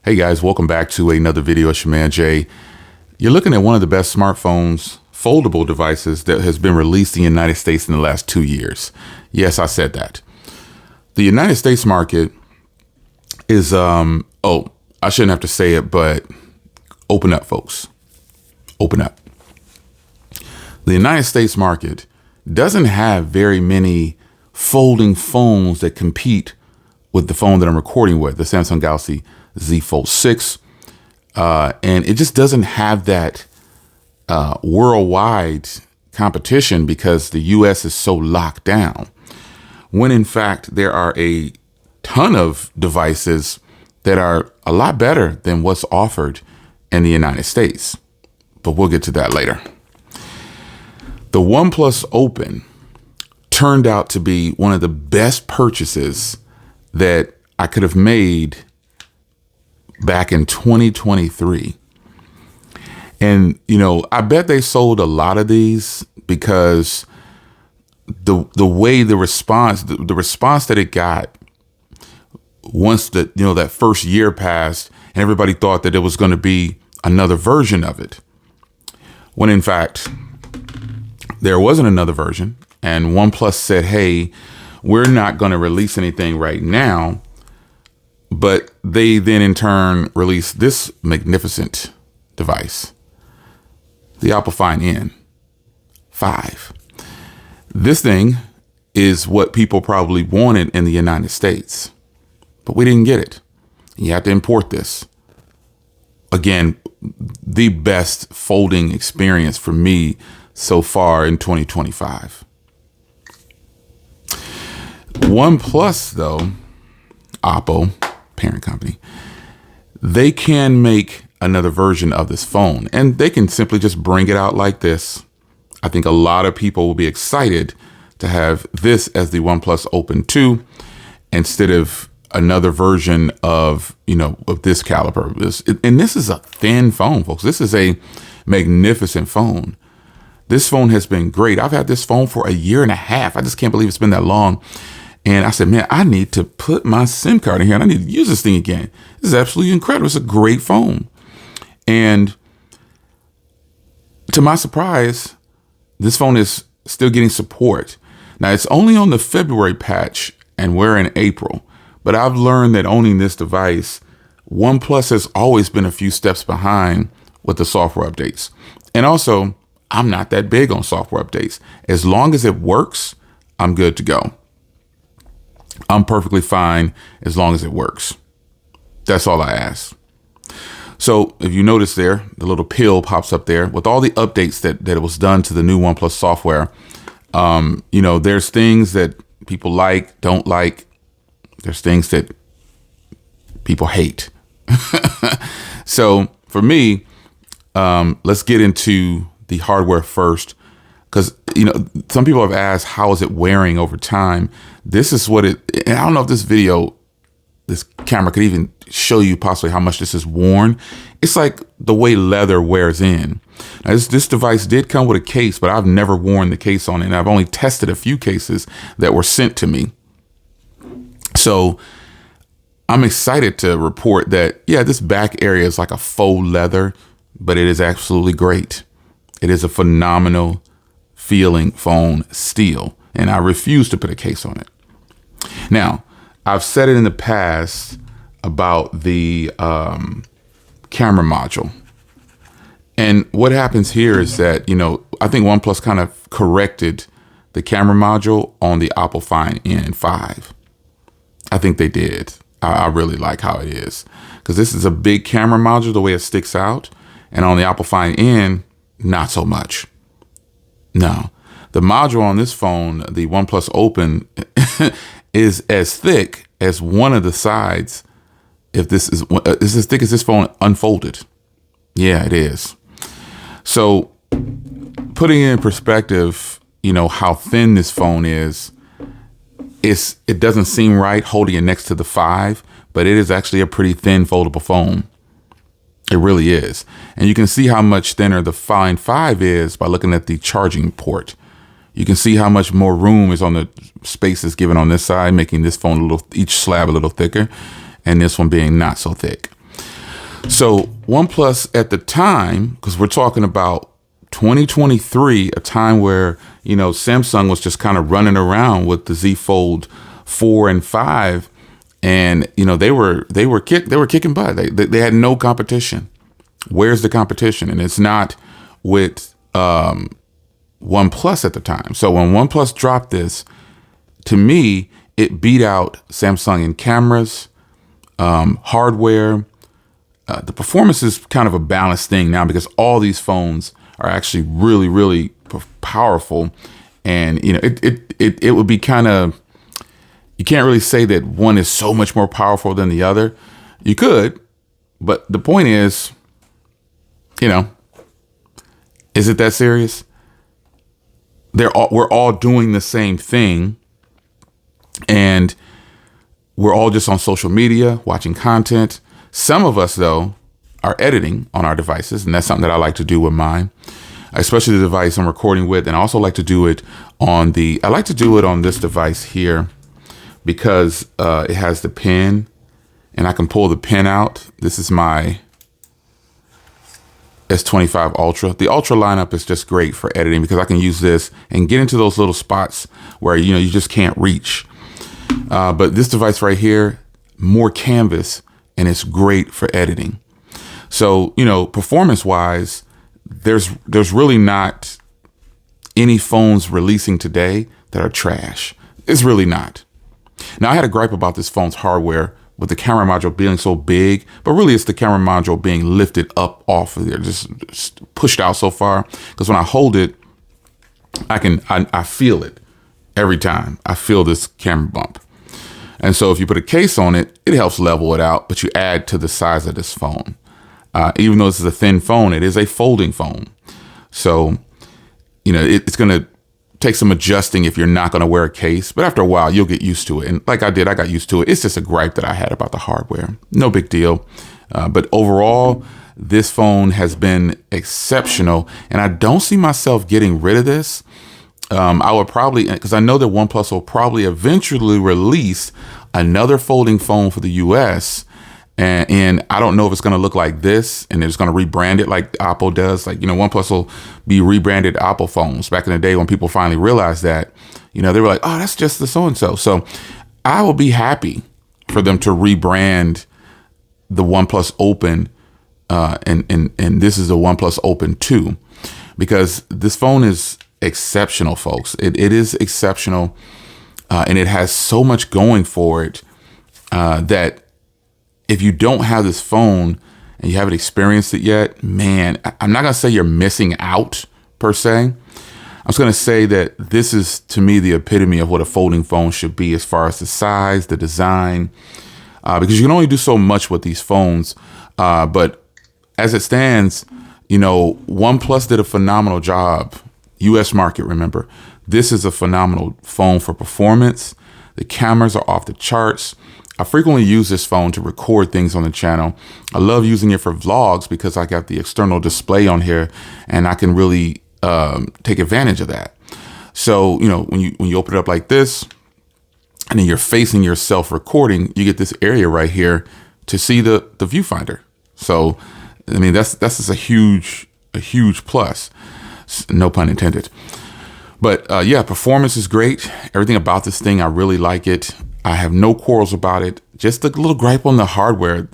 Hey guys, welcome back to another video. It's your man Jay. You're looking at one of the best smartphones, foldable devices that has been released in the United States in the last 2 years. Yes, I said that. The United States market is, I shouldn't have to say it, but open up, folks. Open up. The United States market doesn't have very many folding phones that compete with the phone that I'm recording with, the Samsung Galaxy Z Fold 6. And it just doesn't have that worldwide competition because the US is so locked down. When in fact, there are a ton of devices that are a lot better than what's offered in the United States. But we'll get to that later. The OnePlus Open turned out to be one of the best purchases that I could have made back in 2023. And, I bet they sold a lot of these because the way the response that it got once that first year passed and everybody thought that it was going to be another version of it. When in fact, there wasn't another version. And OnePlus said, hey, we're not going to release anything right now. But they then in turn released this magnificent device, the Apple N 5. This thing is what people probably wanted in the United States, but we didn't get it. You have to import this. Again, the best folding experience for me so far in 2025. OnePlus, though, Oppo, parent company, they can make another version of this phone and they can simply just bring it out like this. I think a lot of people will be excited to have this as the OnePlus Open 2 instead of another version of, of this caliber. And this is a thin phone, folks. This is a magnificent phone. This phone has been great. I've had this phone for 1.5 years. I just can't believe it's been that long. And I said, man, I need to put my SIM card in here and I need to use this thing again. This is absolutely incredible. It's a great phone. And to my surprise, this phone is still getting support. Now, it's only on the February patch and we're in April. But I've learned that owning this device, OnePlus has always been a few steps behind with the software updates. And also, I'm not that big on software updates. As long as it works, I'm good to go. I'm perfectly fine as long as it works. That's all I ask. So if you notice there, the little pill pops up there with all the updates that it was done to the new OnePlus software. There's things that people like, don't like. There's things that people hate. So for me, let's get into the hardware first. Because, some people have asked, how is it wearing over time? This is what and I don't know if this camera could even show you possibly how much this is worn. It's like the way leather wears in. Now, this device did come with a case, but I've never worn the case on it. And I've only tested a few cases that were sent to me. So I'm excited to report that, yeah, this back area is like a faux leather, but it is absolutely great. It is a phenomenal feeling phone still, and I refuse to put a case on it. Now, I've said it in the past about the camera module. And what happens here is that, I think OnePlus kind of corrected the camera module on the Apple N 5. I think they did. I really like how it is because this is a big camera module, the way it sticks out. And on the Apple N, not so much. No, the module on this phone, the OnePlus Open, is as thick as one of the sides. If this is as thick as this phone unfolded. Yeah, it is. So putting it in perspective, how thin this phone is, it doesn't seem right holding it next to the 5, but it is actually a pretty thin foldable phone. It really is. And you can see how much thinner the N 5 is by looking at the charging port. You can see how much more room is on the spaces given on this side, making this phone each slab a little thicker, and this one being not so thick. So OnePlus at the time, because we're talking about 2023, a time where, Samsung was just kind of running around with the Z Fold 4 and 5, and they were kicking butt. They had no competition. Where's the competition? And it's not with OnePlus at the time. So when OnePlus dropped this, to me, it beat out Samsung in cameras, hardware. The performance is kind of a balanced thing now because all these phones are actually really, really powerful. And, it would be kind of, you can't really say that one is so much more powerful than the other. You could, but the point is, is it that serious? We're all doing the same thing, and we're all just on social media, watching content. Some of us, though, are editing on our devices, and that's something that I like to do with mine, especially the device I'm recording with. And I also like to do it on this device here because it has the pen, and I can pull the pen out. This is my S25 Ultra. The Ultra lineup is just great for editing because I can use this and get into those little spots where, you just can't reach. But this device right here, more canvas, and it's great for editing. So, performance wise, there's really not any phones releasing today that are trash. It's really not. Now, I had a gripe about this phone's hardware with the camera module being so big, but really it's the camera module being lifted up off of there, just pushed out so far. Because when I hold it, I feel it every time. I feel this camera bump. And so if you put a case on it, it helps level it out, but you add to the size of this phone. Even though this is a thin phone, it is a folding phone. So, it's going to take some adjusting if you're not going to wear a case, but after a while, you'll get used to it. And like I did, I got used to it. It's just a gripe that I had about the hardware. No big deal. But overall, this phone has been exceptional, and I don't see myself getting rid of this. I would probably, because I know that OnePlus will probably eventually release another folding phone for the US. And I don't know if it's going to look like this and they're just going to rebrand it like Apple does. Like, OnePlus will be rebranded Apple phones. Back in the day when people finally realized that, they were like, oh, that's just the so-and-so. So I will be happy for them to rebrand the OnePlus Open. And this is the OnePlus Open 2, because this phone is exceptional, folks. It is exceptional. And it has so much going for it that if you don't have this phone and you haven't experienced it yet, man, I'm not going to say you're missing out per se. I'm just going to say that this is, to me, the epitome of what a folding phone should be as far as the size, the design, because you can only do so much with these phones. But as it stands, OnePlus did a phenomenal job. US market, remember. This is a phenomenal phone for performance. The cameras are off the charts. I frequently use this phone to record things on the channel. I love using it for vlogs because I got the external display on here and I can really take advantage of that. So, when you open it up like this and then you're facing yourself recording, you get this area right here to see the viewfinder. So, I mean, that's just a huge plus. No pun intended. But yeah, performance is great. Everything about this thing, I really like it. I have no quarrels about it. Just a little gripe on the hardware,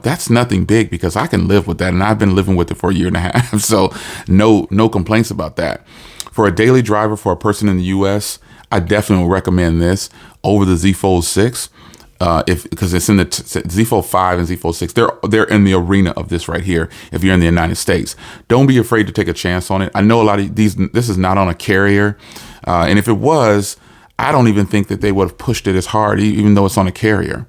that's nothing big because I can live with that. And I've been living with it for a year and a half. So no complaints about that. For a daily driver, for a person in the US, I definitely would recommend this over the Z Fold 6. Because it's in the Z Fold 5 and Z Fold 6, they're in the arena of this right here. If you're in the United States, don't be afraid to take a chance on it. I know a lot of this is not on a carrier, and if it was, I don't even think that they would have pushed it as hard, even though it's on a carrier.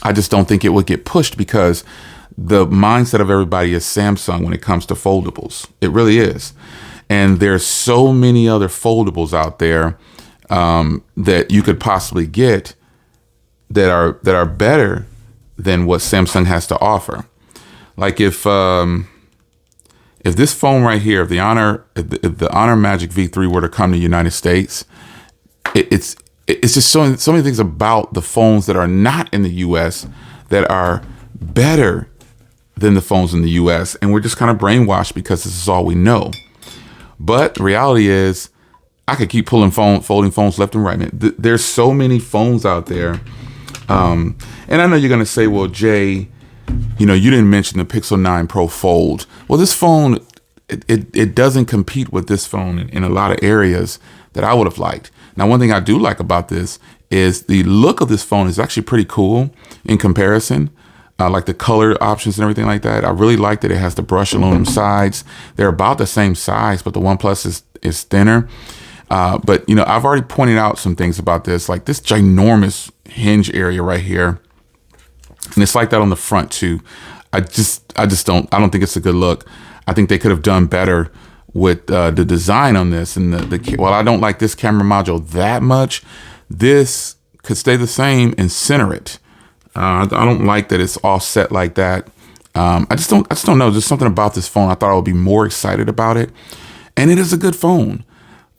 I just don't think it would get pushed because the mindset of everybody is Samsung when it comes to foldables. It really is, and there's so many other foldables out there that you could possibly get that are better than what Samsung has to offer. Like if this phone right here, if the Honor Magic V3 were to come to the United States, it's just so many things about the phones that are not in the US that are better than the phones in the US. And we're just kind of brainwashed because this is all we know. But the reality is, I could keep folding phones left and right. Man, there's so many phones out there. And I know you're going to say, well, Jay, you didn't mention the Pixel 9 Pro Fold. Well, this phone, it doesn't compete with this phone in a lot of areas that I would have liked. Now, one thing I do like about this is the look of this phone is actually pretty cool in comparison. Like the color options and everything like that. I really like that it has the brushed aluminum sides. They're about the same size, but the OnePlus is thinner. But I've already pointed out some things about this, like this ginormous hinge area right here. And it's like that on the front too. I don't think it's a good look. I think they could have done better with the design on this. And while I don't like this camera module that much, this could stay the same and center it. I don't like that it's all set like that. I just don't know. There's something about this phone. I thought I would be more excited about it. And it is a good phone,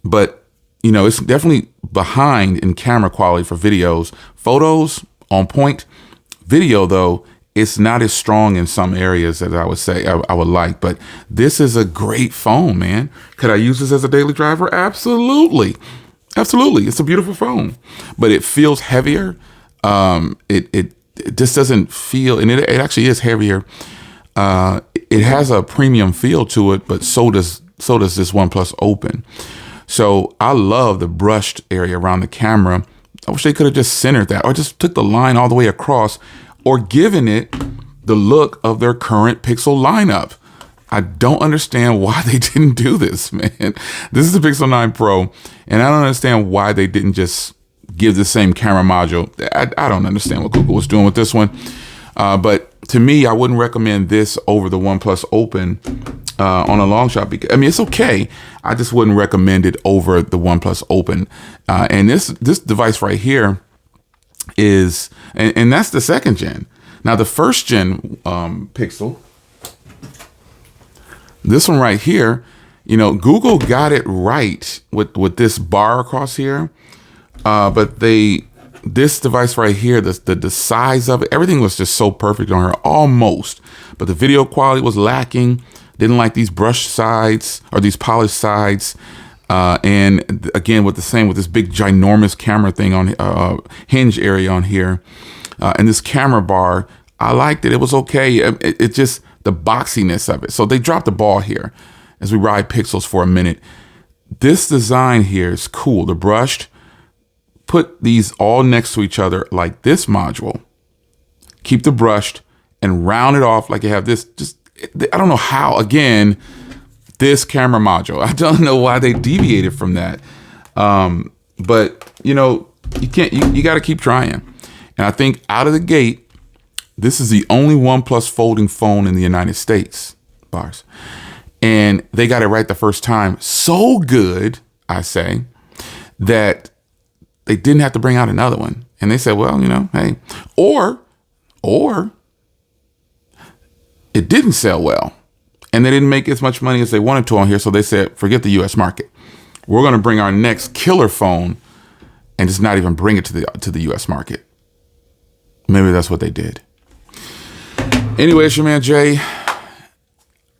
but it's definitely behind in camera quality for videos. Photos on point. Video though, it's not as strong in some areas as I would say I would like, but this is a great phone, man. Could I use this as a daily driver? Absolutely. Absolutely. It's a beautiful phone, but it feels heavier. It just doesn't feel, and it actually is heavier. It has a premium feel to it, but so does this OnePlus Open. So I love the brushed area around the camera. I wish they could have just centered that or just took the line all the way across or given it the look of their current Pixel lineup. I don't understand why they didn't do this, man. This is the Pixel 9 Pro, and I don't understand why they didn't just give the same camera module. I don't understand what Google was doing with this one. But to me, I wouldn't recommend this over the OnePlus Open on a long shot. Because, it's okay. I just wouldn't recommend it over the OnePlus Open. And this device right here is, and that's the second gen. Now the first gen Pixel, this one right here, Google got it right with this bar across here. But this device right here, the size of it, everything was just so perfect on her, almost. But the video quality was lacking. Didn't like these brushed sides or these polished sides. And again, with this big ginormous camera thing on hinge area on here. And this camera bar, I liked it. It was okay. It just, the boxiness of it. So they dropped the ball here as we ride Pixels for a minute. This design here is cool. The brushed, put these all next to each other like this module. Keep the brushed and round it off like you have this. Just, I don't know how, again, this camera module. I don't know why they deviated from that. But, you can't, you got to keep trying. And I think out of the gate, this is the only OnePlus folding phone in the United States, bars. And they got it right the first time. So good, I say, that they didn't have to bring out another one. And they said, well, hey, or it didn't sell well and they didn't make as much money as they wanted to on here. So they said, forget the US market. We're going to bring our next killer phone and just not even bring it to the US market. Maybe that's what they did. Anyway, it's your man, Jay.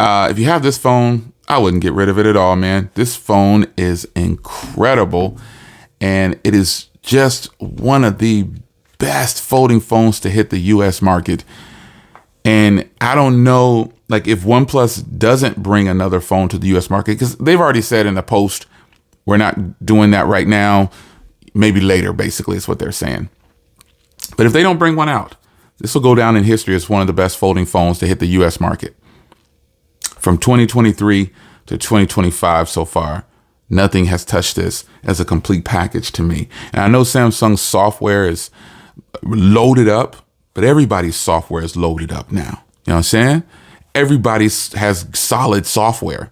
If you have this phone, I wouldn't get rid of it at all, man. This phone is incredible. And it is just one of the best folding phones to hit the US market. And I don't know, like if OnePlus doesn't bring another phone to the US market, because they've already said in the post, we're not doing that right now, maybe later, basically is what they're saying. But if they don't bring one out, this will go down in history as one of the best folding phones to hit the US market. From 2023 to 2025 so far, nothing has touched this as a complete package to me. And I know Samsung's software is loaded up, but everybody's software is loaded up now. You know what I'm saying? Everybody has solid software.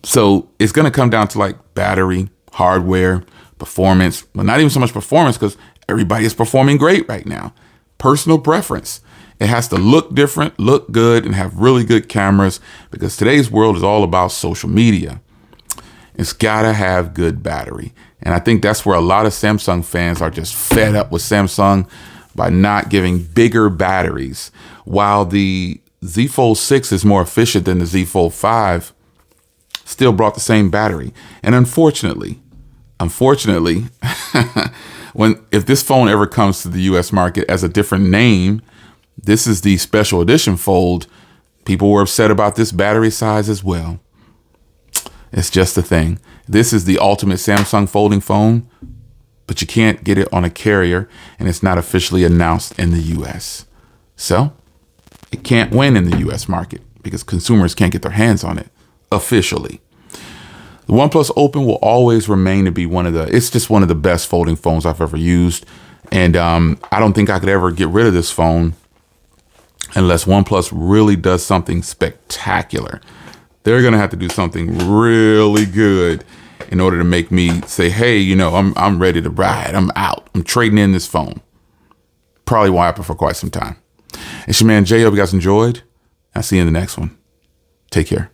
So it's going to come down to like battery, hardware, performance, but not even so much performance because everybody is performing great right now. Personal preference. It has to look different, look good, and have really good cameras because today's world is all about social media. It's got to have good battery. And I think that's where a lot of Samsung fans are just fed up with Samsung. by not giving bigger batteries. While the Z Fold 6 is more efficient than the Z Fold 5, still brought the same battery. And unfortunately, if this phone ever comes to the US market as a different name, this is the special edition Fold, people were upset about this battery size as well. It's just a thing. This is the ultimate Samsung folding phone, but you can't get it on a carrier, and it's not officially announced in the US. So it can't win in the US market because consumers can't get their hands on it officially. The OnePlus Open will always remain to be it's just one of the best folding phones I've ever used. And I don't think I could ever get rid of this phone unless OnePlus really does something spectacular. They're going to have to do something really good in order to make me say, hey, you know, I'm ready to ride. I'm out. I'm trading in this phone. Probably won't happen for quite some time. It's your man Jay. Hope you guys enjoyed. I'll see you in the next one. Take care.